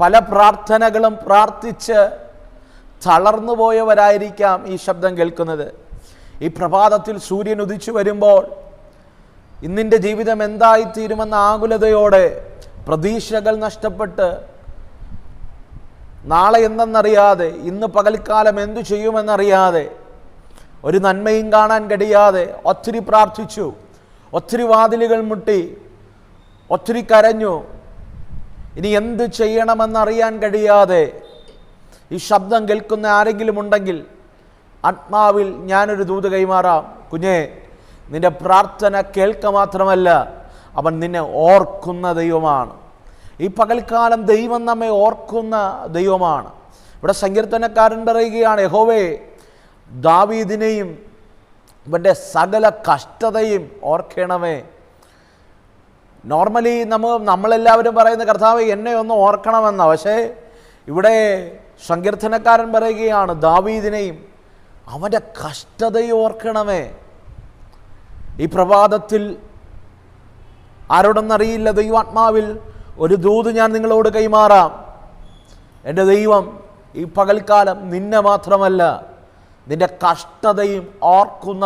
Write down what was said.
പല പ്രാർത്ഥനകളും പ്രാർത്ഥിച്ച് തളർന്നു പോയവരായിരിക്കാം ഈ ശബ്ദം കേൾക്കുന്നത്. ഈ പ്രഭാതത്തിൽ സൂര്യൻ ഉദിച്ചു വരുമ്പോൾ ഇന്നിൻ്റെ ജീവിതം എന്തായിത്തീരുമെന്ന ആകുലതയോടെ, പ്രതീക്ഷകൾ നഷ്ടപ്പെട്ട്, നാളെ എന്തെന്നറിയാതെ, ഇന്ന് പകൽക്കാലം എന്തു ചെയ്യുമെന്നറിയാതെ, ഒരു നന്മയും കാണാൻ കഴിയാതെ ഒത്തിരി പ്രാർത്ഥിച്ചു, ഒത്തിരി വാതിലുകൾ മുട്ടി, ഒത്തിരി കരഞ്ഞു. ഇനി എന്ത് ചെയ്യണമെന്നറിയാൻ കഴിയാതെ ഈ ശബ്ദം കേൾക്കുന്ന ആരെങ്കിലും ഉണ്ടെങ്കിൽ ആത്മാവിൽ ഞാനൊരു ദൂത് കൈമാറാം. കുഞ്ഞേ, നിന്റെ പ്രാർത്ഥന കേൾക്ക മാത്രമല്ല, അവൻ നിന്നെ ഓർക്കുന്ന ദൈവമാണ്. ഈ പകൽക്കാലം ദൈവം നമ്മെ ഓർക്കുന്ന ദൈവമാണ്. ഇവിടെ സങ്കീർത്തനക്കാരൻ പറയുകയാണ്, യഹോവേ, ദാവീദിനെയും ഇവൻ്റെ സകല കഷ്ടതയും ഓർക്കണമേ. നോർമലി നമ്മളെല്ലാവരും പറയുന്ന കർത്താവേ എന്നെ ഒന്ന് ഓർക്കണമെന്നാണ്. പക്ഷേ ഇവിടെ സങ്കീർത്തനക്കാരൻ പറയുകയാണ്, ദാവീദിനെയും അവൻ്റെ കഷ്ടതയും ഓർക്കണമേ. ഈ പ്രഭാതത്തിൽ ആരോടെന്നറിയില്ല, ദൈവാത്മാവിൽ ഒരു ദൂത് ഞാൻ നിങ്ങളോട് കൈമാറാം. എൻ്റെ ദൈവം ഈ പകൽക്കാലം നിന്നെ മാത്രമല്ല, നിന്റെ കഷ്ടതയും ഓർക്കുന്ന